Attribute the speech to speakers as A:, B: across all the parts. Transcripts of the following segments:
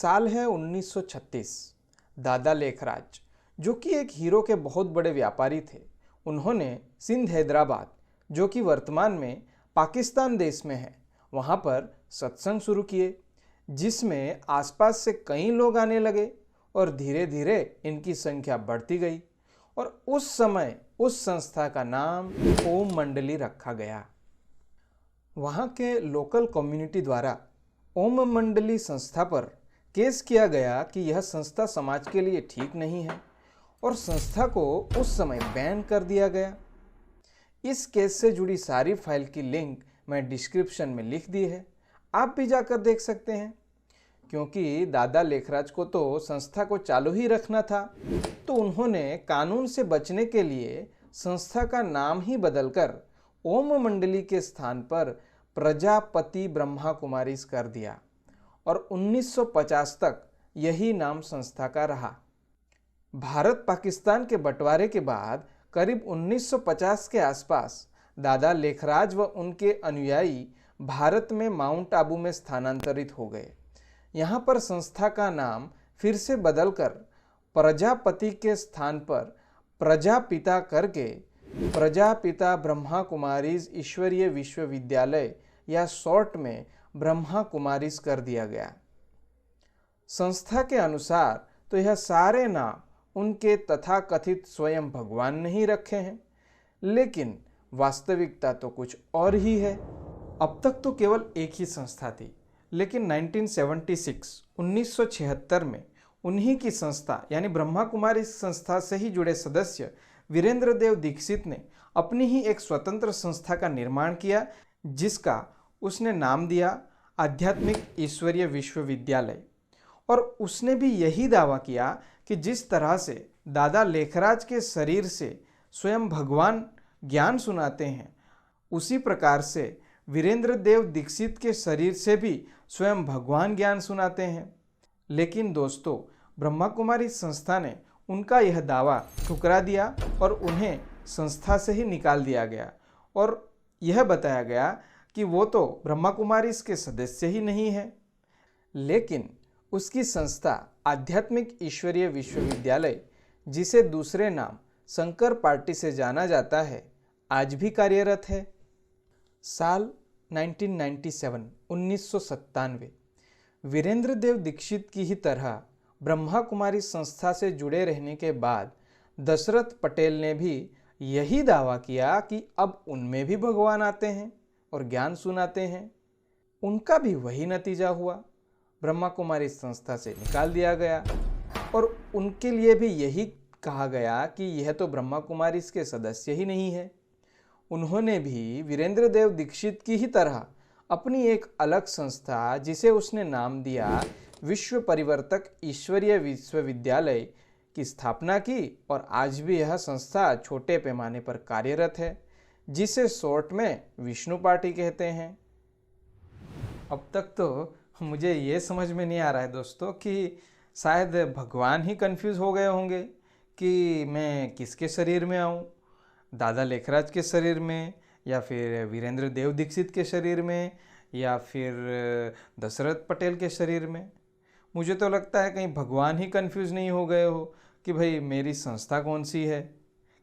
A: साल है 1936। दादा लेखराज, जो कि एक हीरो के बहुत बड़े व्यापारी थे, उन्होंने सिंध हैदराबाद, जो कि वर्तमान में पाकिस्तान देश में है, वहाँ पर सत्संग शुरू किए, जिसमें आसपास से कई लोग आने लगे और धीरे धीरे इनकी संख्या बढ़ती गई और उस समय उस संस्था का नाम ओम मंडली रखा गया। वहाँ के लोकल कम्युनिटी द्वारा ओम मंडली संस्था पर केस किया गया कि यह संस्था समाज के लिए ठीक नहीं है और संस्था को उस समय बैन कर दिया गया। इस केस से जुड़ी सारी फाइल की लिंक मैं डिस्क्रिप्शन में लिख दी है, आप भी जाकर देख सकते हैं। क्योंकि दादा लेखराज को तो संस्था को चालू ही रखना था, तो उन्होंने कानून से बचने के लिए संस्था का नाम ही बदलकर ओम मंडली के स्थान पर प्रजापति ब्रह्मा कुमारीज कर दिया और 1950 तक यही नाम संस्था का रहा। भारत पाकिस्तान के बंटवारे के बाद करीब 1950 के आसपास दादा लेखराज व उनके अनुयायी भारत में माउंट आबू में स्थानांतरित हो गए। यहाँ पर संस्था का नाम फिर से बदलकर प्रजापति के स्थान पर प्रजापिता करके प्रजापिता ब्रह्मा कुमारीज ईश्वरीय विश्वविद्यालय या शॉर्ट में ब्रह्मा कुमारीज कर दिया गया। संस्था के अनुसार तो यह सारे नाम उनके तथाकथित स्वयं भगवान ने ही रखे हैं, लेकिन वास्तविकता तो कुछ और ही है। अब तक तो केवल एक ही संस्था थी, लेकिन 1976 में उन्हीं की संस्था यानी ब्रह्मा कुमारी संस्था से ही जुड़े सदस्य वीरेंद्र देव दीक्षित ने अपनी ही एक स्वतंत्र संस्था का निर्माण किया, जिसका उसने नाम दिया आध्यात्मिक ईश्वरीय विश्वविद्यालय। और उसने भी यही दावा किया कि जिस तरह से दादा लेखराज के शरीर से स्वयं भगवान ज्ञान सुनाते हैं, उसी प्रकार से वीरेंद्र देव दीक्षित के शरीर से भी स्वयं भगवान ज्ञान सुनाते हैं। लेकिन दोस्तों, ब्रह्मा कुमारी संस्था ने उनका यह दावा ठुकरा दिया और उन्हें संस्था से ही निकाल दिया गया और यह बताया गया कि वो तो ब्रह्मा कुमारी के सदस्य ही नहीं है। लेकिन उसकी संस्था आध्यात्मिक ईश्वरीय विश्वविद्यालय, जिसे दूसरे नाम शंकर पार्टी से जाना जाता है, आज भी कार्यरत है। साल 1997 वीरेंद्र देव दीक्षित की ही तरह ब्रह्मा कुमारी संस्था से जुड़े रहने के बाद दशरथ पटेल ने भी यही दावा किया कि अब उनमें भी भगवान आते हैं और ज्ञान सुनाते हैं। उनका भी वही नतीजा हुआ, ब्रह्मा कुमारी संस्था से निकाल दिया गया और उनके लिए भी यही कहा गया कि यह तो ब्रह्मा कुमारी के सदस्य ही नहीं है। उन्होंने भी वीरेंद्र देव दीक्षित की ही तरह अपनी एक अलग संस्था, जिसे उसने नाम दिया विश्व परिवर्तक ईश्वरीय विश्वविद्यालय, की स्थापना की और आज भी यह संस्था छोटे पैमाने पर कार्यरत है, जिसे शॉर्ट में विष्णु पार्टी कहते हैं। अब तक तो मुझे ये समझ में नहीं आ रहा है दोस्तों कि शायद भगवान ही कंफ्यूज हो गए होंगे कि मैं किसके शरीर में आऊँ, दादा लेखराज के शरीर में या फिर वीरेंद्र देव दीक्षित के शरीर में या फिर दशरथ पटेल के शरीर में। मुझे तो लगता है कहीं भगवान ही कंफ्यूज नहीं हो गए हो कि भाई मेरी संस्था कौन सी है।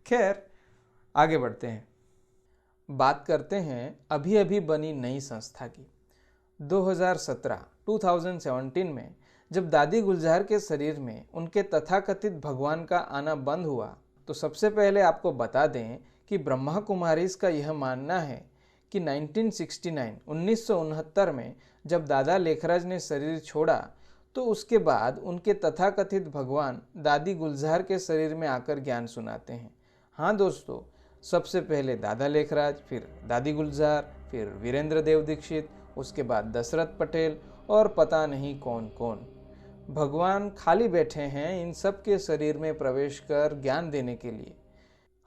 A: खैर, आगे बढ़ते हैं। बात करते हैं अभी अभी बनी नई संस्था की। 2017 में जब दादी गुलजार के शरीर में उनके तथाकथित भगवान का आना बंद हुआ, तो सबसे पहले आपको बता दें कि ब्रह्मा कुमारीज का यह मानना है कि 1969 में जब दादा लेखराज ने शरीर छोड़ा, तो उसके बाद उनके तथाकथित भगवान दादी गुलजार के शरीर में आकर ज्ञान सुनाते हैं। हाँ दोस्तों, सबसे पहले दादा लेखराज, फिर दादी गुलजार, फिर वीरेंद्र देव दीक्षित, उसके बाद दशरथ पटेल और पता नहीं कौन कौन। भगवान खाली बैठे हैं इन सब के शरीर में प्रवेश कर ज्ञान देने के लिए।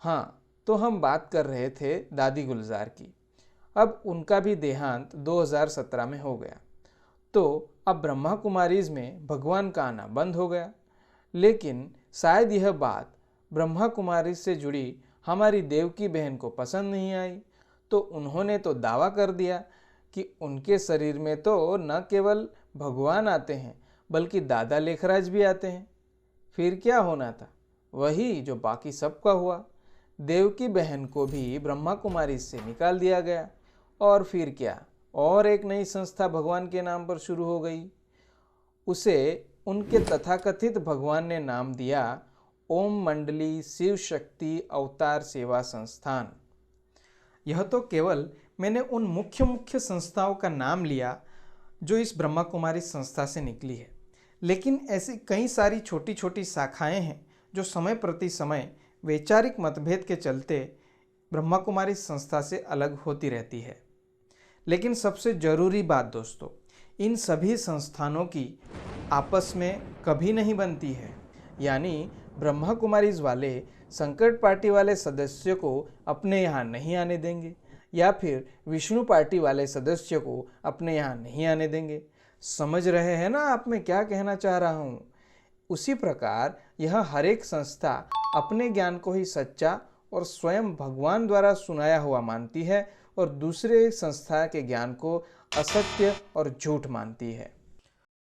A: हाँ, तो हम बात कर रहे थे दादी गुलजार की। अब उनका भी देहांत 2017 में हो गया, तो अब ब्रह्मा कुमारीज में भगवान का आना बंद हो गया। लेकिन शायद यह बात ब्रह्मा कुमारीज से जुड़ी हमारी देवकी बहन को पसंद नहीं आई, तो उन्होंने तो दावा कर दिया कि उनके शरीर में तो न केवल भगवान आते हैं, बल्कि दादा लेखराज भी आते हैं। फिर क्या होना था? वही जो बाकी सबका हुआ। देवकी बहन को भी ब्रह्मा कुमारी से निकाल दिया गया। और फिर क्या, और एक नई संस्था भगवान के नाम पर शुरू हो गई। उसे उनके तथाकथित भगवान ने नाम दिया ओम मंडली शिव शक्ति अवतार सेवा संस्थान। यह तो केवल मैंने उन मुख्य मुख्य संस्थाओं का नाम लिया जो इस ब्रह्मा कुमारी संस्था से निकली है, लेकिन ऐसी कई सारी छोटी छोटी शाखाएं हैं जो समय प्रति समय वैचारिक मतभेद के चलते ब्रह्मा कुमारी संस्था से अलग होती रहती है। लेकिन सबसे जरूरी बात दोस्तों, इन सभी संस्थानों की आपस में कभी नहीं बनती है। यानी ब्रह्मा कुमारीज वाले संकट पार्टी वाले सदस्य को अपने यहाँ नहीं आने देंगे, या फिर विष्णु पार्टी वाले सदस्य को अपने यहाँ नहीं आने देंगे। समझ रहे हैं ना आप मैं क्या कहना चाह रहा हूँ? उसी प्रकार यह हर एक संस्था अपने ज्ञान को ही सच्चा और स्वयं भगवान द्वारा सुनाया हुआ मानती है और दूसरे संस्था के ज्ञान को असत्य और झूठ मानती है।